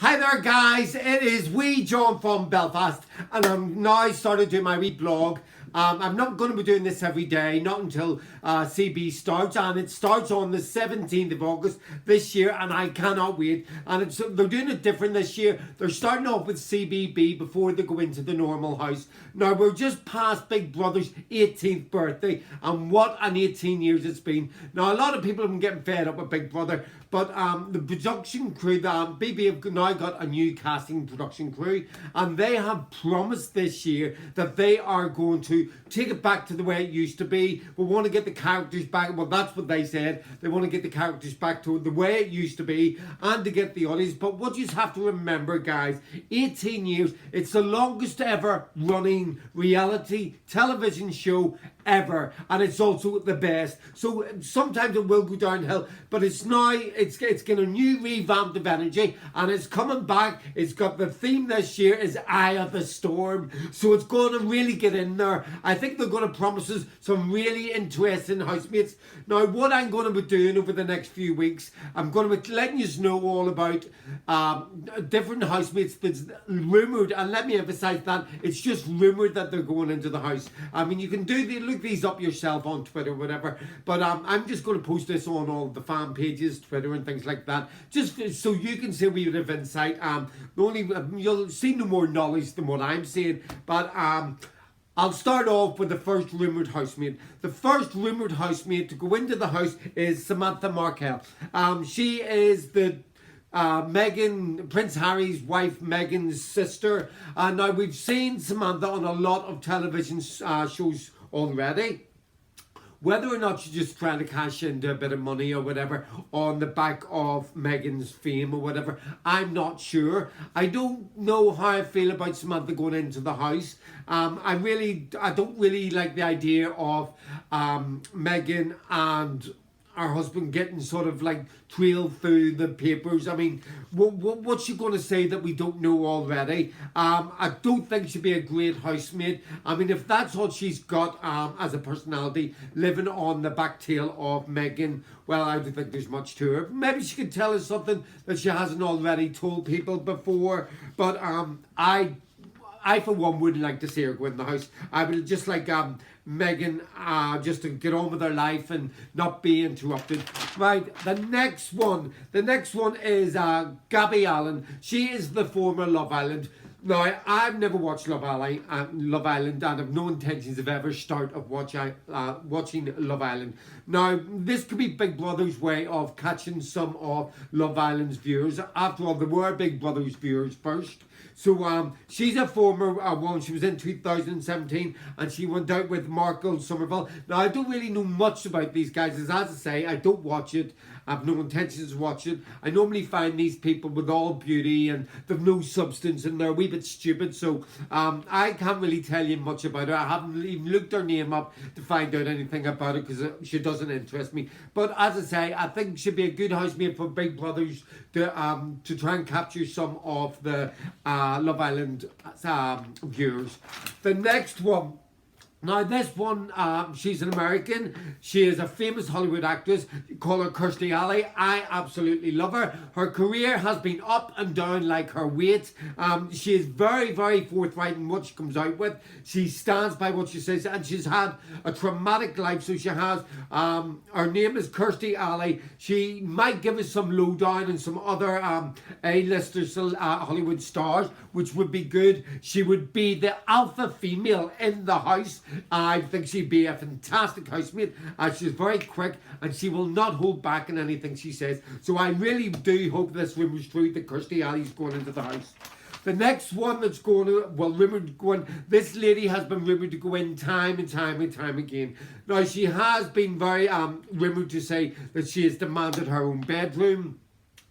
Hi there guys, it is wee John from Belfast and I'm now started doing my wee blog. I'm not going to be doing this every day, not until CB starts, and it starts on the 17th of August this year and I cannot wait. And they're doing it different this year. They're starting off with CBB before they go into the normal house. Now we're just past Big Brother's 18th birthday and what an 18 years it's been. Now a lot of people have been getting fed up with Big Brother, but the production crew, BB have now got a new casting production crew, and they have promised this year that they are going to take it back to the way it used to be. We want to get the characters back. Well, that's what they said. They want to get the characters back to the way it used to be and to get the audience. But what you have to remember, guys, 18 years, it's the longest ever running reality television show ever, and it's also the best. So sometimes it will go downhill, but it's now it's got a new revamp of energy and it's coming back. It's got the theme this year is Eye of the Storm, so it's going to really get in there. I think they're going to promise us some really interesting housemates. Now what I'm going to be doing over the next few weeks, I'm going to be letting you know all about different housemates that's rumoured, and let me emphasise that it's just rumoured that they're going into the house. I mean, you can look these up yourself on Twitter, whatever. But I'm just going to post this on all the fan pages, Twitter and things like that, just so you can see a wee bit of insight. You'll see no more knowledge than what I'm saying. But I'll start off with the first rumoured housemate. The first rumoured housemate to go into the house is Samantha Markell. She is the Meghan, Prince Harry's wife, Meghan's sister. Now we've seen Samantha on a lot of television shows already. Whether or not she's just trying to cash into a bit of money or whatever on the back of Meghan's fame or whatever, I'm not sure. I don't know how I feel about Samantha going into the house. I don't really like the idea of Meghan and her husband getting sort of like trailed through the papers. I mean, what's she going to say that we don't know already? I don't think she'd be a great housemaid. I mean, if that's what she's got as a personality, living on the back tail of Meghan, well, I don't think there's much to her. Maybe she could tell us something that she hasn't already told people before, but I for one wouldn't like to see her go in the house. I would just like Meghan just to get on with her life and not be interrupted. Right, the next one is Gabby Allen. She is the former Love Island. Now, I've never watched Love Island and have no intentions of ever watching Love Island. Now, this could be Big Brother's way of catching some of Love Island's viewers. After all, there were Big Brother's viewers first. So she's a former one. She was in 2017 and she went out with Markle Somerville. Now, I don't really know much about these guys. As I say, I don't watch it. I have no intentions of watching it. I normally find these people with all beauty and they've no substance and they're a wee bit stupid. So I can't really tell you much about her. I haven't even looked her name up to find out anything about her because she doesn't interest me. But as I say, I think she'd be a good housemate for Big Brothers to try and capture some of the Love Island viewers. The next one. Now this one, she's an American. She is a famous Hollywood actress. You call her Kirstie Alley. I absolutely love her. Her career has been up and down like her weight. She is very, very forthright in what she comes out with. She stands by what she says, and she's had a traumatic life. So she has, her name is Kirstie Alley. She might give us some lowdown and some other A-listers, Hollywood stars, which would be good. She would be the alpha female in the house. I think she'd be a fantastic housemate. She's very quick and she will not hold back in anything she says. So I really do hope this rumour's true that Kirstie Alley's going into the house. The next one that's going to, rumoured to go in, this lady has been rumoured to go in time and time and time again. Now, she has been very rumoured to say that she has demanded her own bedroom.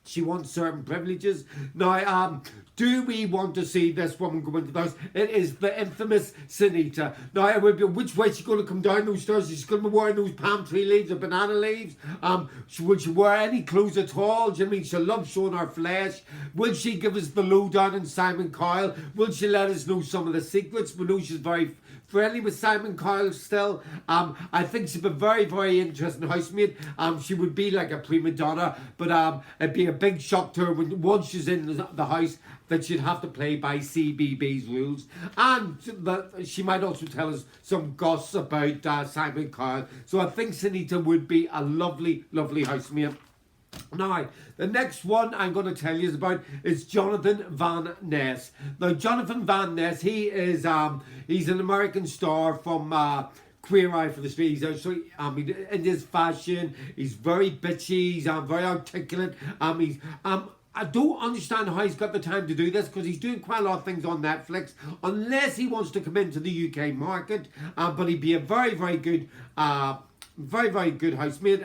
She wants certain privileges. Now, Do we want to see this woman go into the house? It is the infamous Sunita. Now, it would be, which way she's going to come down those stairs? She's going to be wearing those palm tree leaves or banana leaves. Will she wear any clothes at all? Do you know what I mean? She loves showing her flesh. Will she give us the lowdown on Simon Cowell? Will she let us know some of the secrets? We know she's very friendly with Simon Cowell still. I think she'd be very, very interesting housemate. She would be like a prima donna, but it'd be a big shock to her when once she's in the house that she'd have to play by CBB's rules. And she might also tell us some gossip about Simon Cowell. So I think Sunita would be a lovely, lovely housemate. Now, the next one I'm going to tell you about is Jonathan Van Ness. Now, Jonathan Van Ness, he's an American star from Queer Eye for the Street. He's actually in his fashion. He's very bitchy. He's very articulate. I don't understand how he's got the time to do this because he's doing quite a lot of things on Netflix, unless he wants to come into the UK market. But he'd be a very, very good. Very, very good housemate.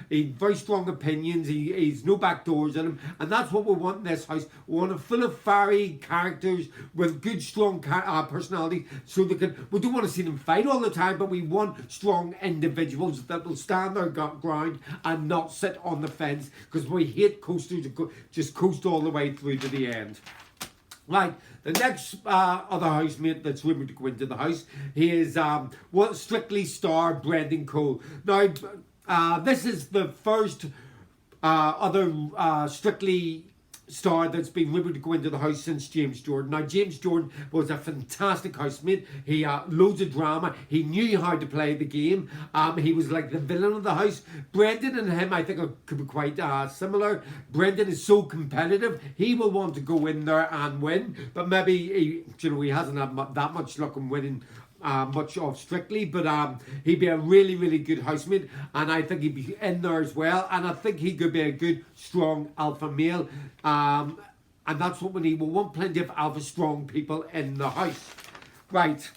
He very strong opinions. He's no back doors in him, and that's what we want in this house. We want a full of fiery characters with good, strong personality. So they can. We don't want to see them fight all the time, but we want strong individuals that will stand their ground and not sit on the fence. Because we hate coasters who just coast all the way through to the end. Right, the next other housemate that's rumoured to go into the house, he is Strictly star Brendan Cole. Now, this is the first other Strictly star that's been rumoured to go into the house since James Jordan. Now, James Jordan was a fantastic housemate. He had loads of drama. He knew how to play the game. He was like the villain of the house. Brendan and him, I think, could be quite similar. Brendan is so competitive. He will want to go in there and win, but maybe he hasn't had that much luck in winning much of Strictly, but he'd be a really, really good housemate, and I think he'd be in there as well, and I think he could be a good, strong alpha male, and that's what we need. We want plenty of alpha strong people in the house. Right,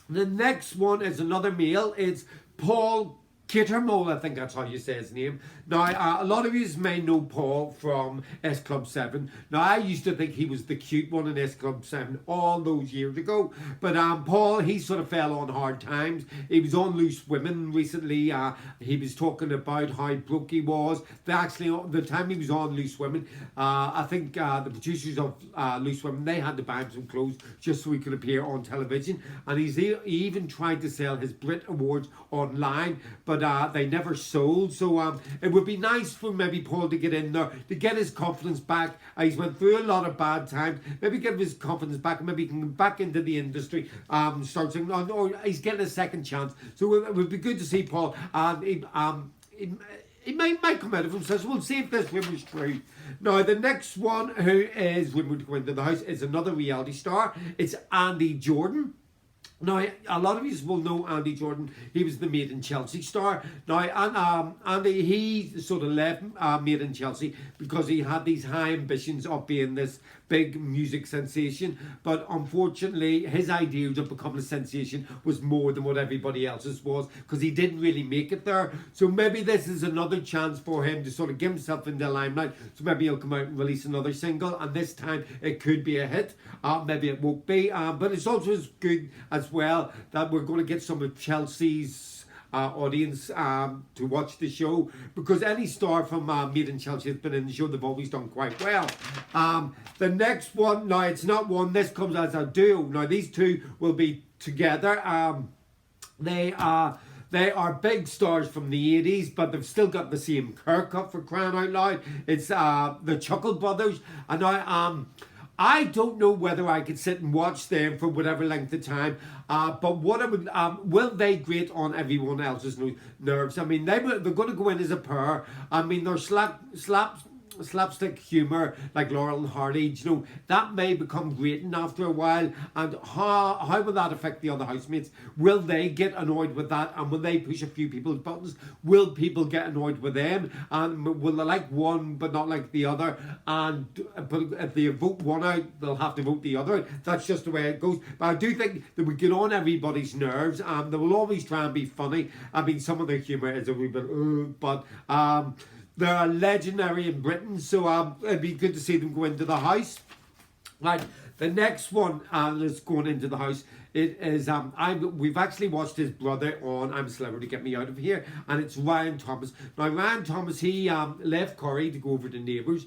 the next one is another male. It's Paul Kittermole, I think that's how you say his name. Now, a lot of you may know Paul from S Club 7. Now, I used to think he was the cute one in S Club 7 all those years ago. But Paul, he sort of fell on hard times. He was on Loose Women recently. He was talking about how broke he was. The time he was on Loose Women, I think the producers of Loose Women, they had to buy him some clothes just so he could appear on television. And he even tried to sell his Brit Awards online, but they never sold. So it would be nice for maybe Paul to get in there, to get his confidence back. He's went through a lot of bad times. Maybe get his confidence back, and maybe he can come back into the industry, start saying, or he's getting a second chance. So it would be good to see Paul. He might come out of himself. So we'll see if this rumour is true. Now, the next one who is rumoured to go into the house is another reality star. It's Andy Jordan. Now, a lot of you will know Andy Jordan. He was the Made in Chelsea star. Now, Andy, he sort of left Made in Chelsea because he had these high ambitions of being this big music sensation. But unfortunately, his idea of becoming a sensation was more than what everybody else's was, because he didn't really make it there. So maybe this is another chance for him to sort of get himself in the limelight. So maybe he'll come out and release another single, and this time it could be a hit. Maybe it won't be. But it's also as good as well that we're going to get some of Chelsea's audience to watch the show, because any star from Made in Chelsea has been in the show. They've always done quite well. The next one, now it's not one, this comes as a duo. Now these two will be together. They are big stars from the 80s, but they've still got the same haircut, for crying out loud. It's the Chuckle Brothers. And I don't know whether I could sit and watch them for whatever length of time, but what I would, will they grate on everyone else's nerves? I mean, they're going to go in as a pair. I mean, they're slapstick humour like Laurel and Hardy, you know, that may become grating after a while. And how will that affect the other housemates? Will they get annoyed with that, and will they push a few people's buttons? Will people get annoyed with them, and will they like one but not like the other? And but if they vote one out, they'll have to vote the other out. That's just the way it goes. But I do think that we get on everybody's nerves, and they will always try and be funny. I mean, some of their humour is a wee bit but they're legendary in Britain, so it'd be good to see them go into the house. Right, the next one that's going into the house. It is we've actually watched his brother on I'm a Celebrity, Get Me Out of Here, and it's Ryan Thomas. Now Ryan Thomas, he left Corrie to go over to Neighbours.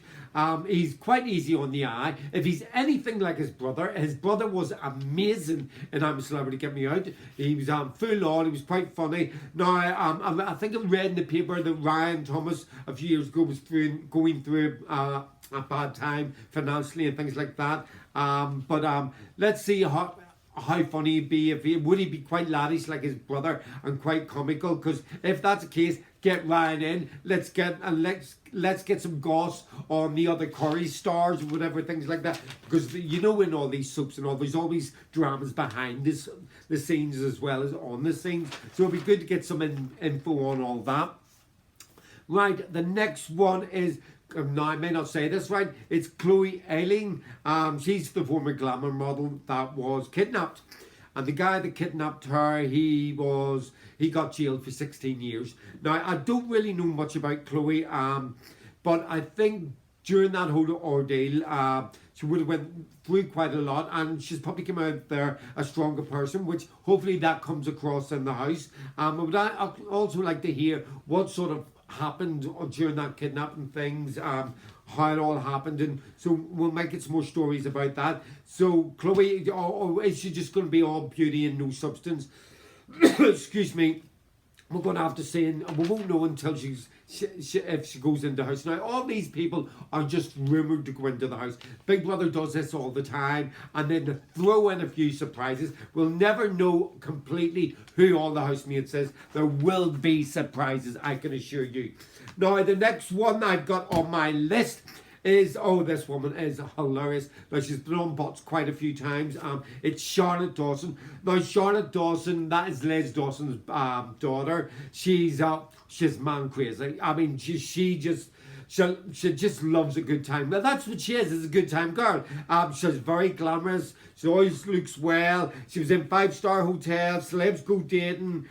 He's quite easy on the eye. If he's anything like his brother was amazing in I'm a Celebrity, Get Me Out. He was full on. He was quite funny. Now I think I read in the paper that Ryan Thomas a few years ago was going through a bad time financially and things like that. But let's see how funny he'd be. Would he be quite laddish like his brother and quite comical? Because if that's the case, get Ryan in. Let's get some goss on the other Corrie stars or whatever, things like that. Because you know, in all these soaps and all, there's always dramas behind the scenes as well as on the scenes. So it'd be good to get some info on all that. Right, the next one is, no, I may not say this right, it's Chloe Ayling. She's the former glamour model that was kidnapped. And the guy that kidnapped her, he got jailed for 16 years. Now, I don't really know much about Chloe, but I think during that whole ordeal, she would have went through quite a lot, and she's probably come out there a stronger person, which hopefully that comes across in the house. But I'd also like to hear what sort of happened during that kidnapping things, how it all happened, and so we'll make it some more stories about that. So Chloe, or is she just going to be all beauty and no substance? Excuse me. We're going to have to say, and we won't know until if she goes into the house. Now, all these people are just rumoured to go into the house. Big Brother does this all the time, and then to throw in a few surprises. We'll never know completely who all the housemates is. There will be surprises, I can assure you. Now, the next one I've got on my list is, this woman is hilarious. Now, she's been on Bots quite a few times. It's Charlotte Dawson. Now, Charlotte Dawson, that is Les Dawson's daughter. She's man crazy. I mean, she just loves a good time. Now, that's what she is a good time girl. She's very glamorous. She always looks well. She was in 5-star hotels. Celebs go dating.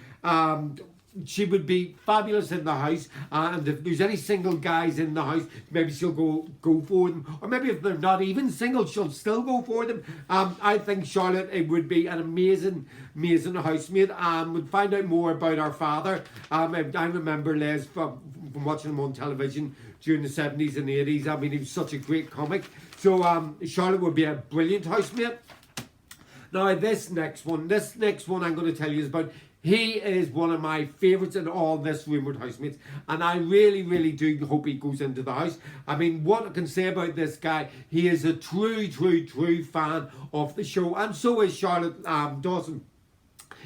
She would be fabulous in the house, and if there's any single guys in the house, maybe she'll go for them, or maybe if they're not even single, she'll still go for them. I think Charlotte, it would be an amazing housemate. We'll find out more about her father. I remember Les from watching him on television during the 70s and 80s. I mean, he was such a great comic. So Charlotte would be a brilliant housemate. Now, this next one I'm going to tell you is about. He is one of my favourites in all this rumoured housemates, and I really, really do hope he goes into the house. I mean, what I can say about this guy, he is a true fan of the show, and so is Charlotte Dawson.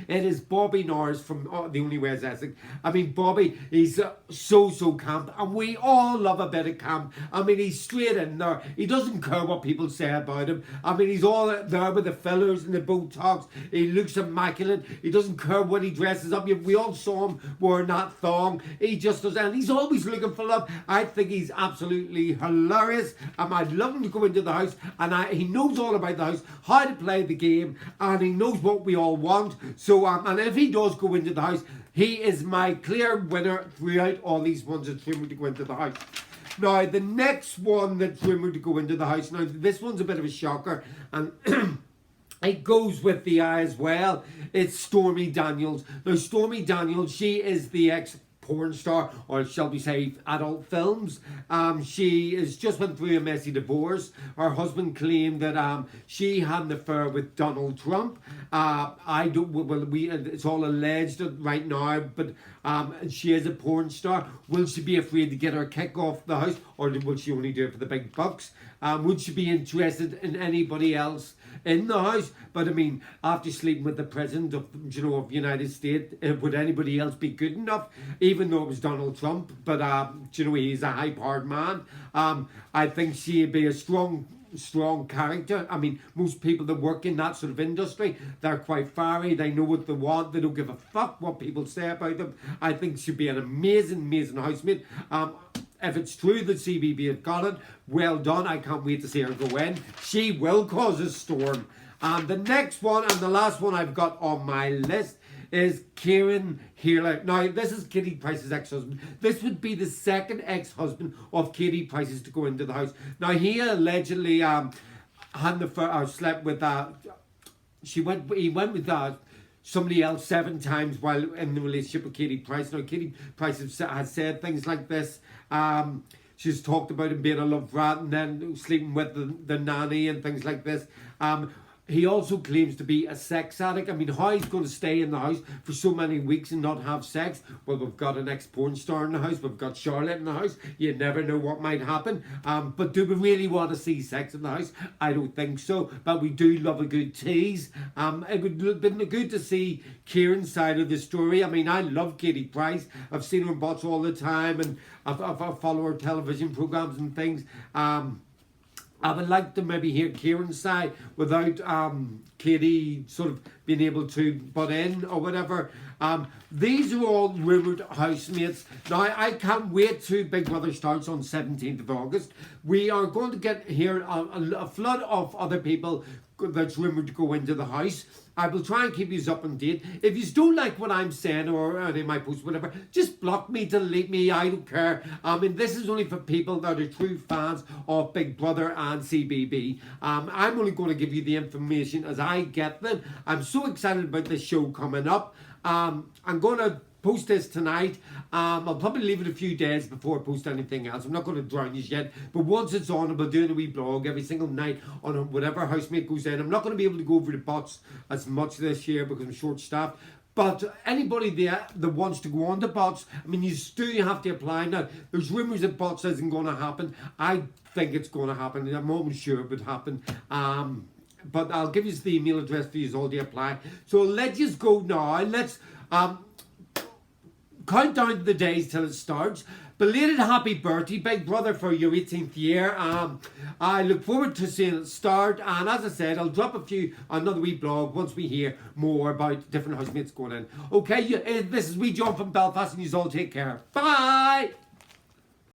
It is Bobby Norris from The Only Way Is Essex. I mean, Bobby, he's so camp, and we all love a bit of camp. I mean, he's straight in there. He doesn't care what people say about him. I mean, he's all there with the fillers and the Botox. He looks immaculate. He doesn't care what he dresses up. We all saw him wearing that thong. He just does, and he's always looking for love. I think he's absolutely hilarious. I'd love him to go into the house, and he knows all about the house, how to play the game, and he knows what we all want. So, and if he does go into the house, he is my clear winner throughout all these ones that's rumoured to go into the house. Now, the next one that's rumoured to go into the house, now this one's a bit of a shocker, and it goes with the eye as well. It's Stormy Daniels. Now, Stormy Daniels, she is the porn star, or shall we say adult films. She has just went through a messy divorce. Her husband claimed that she had an affair with Donald Trump. It's all alleged right now, but she is a porn star. Will she be afraid to get her kick off the house, or will she only do it for the big bucks? Would she be interested in anybody else in the house? But I mean, after sleeping with the president of the United States, would anybody else be good enough? Even though it was Donald Trump, but he's a high-powered man. I think she'd be a strong character. I mean, most people that work in that sort of industry, they're quite fiery. They know what they want. They don't give a fuck what people say about them. I think she'd be an amazing housemate. If it's true that CBB have got it, well done. I can't wait to see her go in. She will cause a storm. And the next one, and the last one I've got on my list, is Kieran Healer. Now, this is Katie Price's ex-husband. This would be the second ex-husband of Katie Price's to go into the house. Now, he allegedly had the or slept with he went with somebody else 7 times while in the relationship with Katie Price. Now, Katie Price has said things like this. She's talked about him being a love rat and then sleeping with the nanny and things like this. He also claims to be a sex addict. I mean, how he's going to stay in the house for so many weeks and not have sex? Well, we've got an ex-porn star in the house. We've got Charlotte in the house. You never know what might happen. But do we really want to see sex in the house? I don't think so. But we do love a good tease. It would have been good to see Kieran's side of the story. I mean, I love Katie Price. I've seen her in Bots all the time, and I follow her television programs and things. I would like to maybe hear Kieran's side without Katie sort of being able to butt in or whatever. These are all rumoured housemates. Now, I can't wait till Big Brother starts on 17th of August. We are going to get here a flood of other people that's rumoured to go into the house. I will try and keep you up on date. If you don't like what I'm saying or any of my posts, whatever, just block me, delete me, I don't care. This is only for people that are true fans of Big Brother and CBB. I'm only going to give you the information as I get them. I'm so excited about this show coming up. I'm going to post this tonight. I'll probably leave it a few days before I post anything else. I'm not going to drown you yet, but once it's on, I'll be doing a wee blog every single night on whatever housemate goes in. I'm not going to be able to go over the bots as much this year because I'm short-staffed. But anybody there that wants to go on to bots, I mean, you do have to apply. Now, there's rumours that bots isn't going to happen. I think it's going to happen. I'm almost sure it would happen. But I'll give you the email address for you all to apply. So let's just go now. Let's count down to the days till it starts. Belated happy birthday, Big Brother, for your 18th year. I look forward to seeing it start. And as I said, I'll drop another wee blog once we hear more about different housemates going in. Okay, this is John from Belfast, and you all take care. Bye!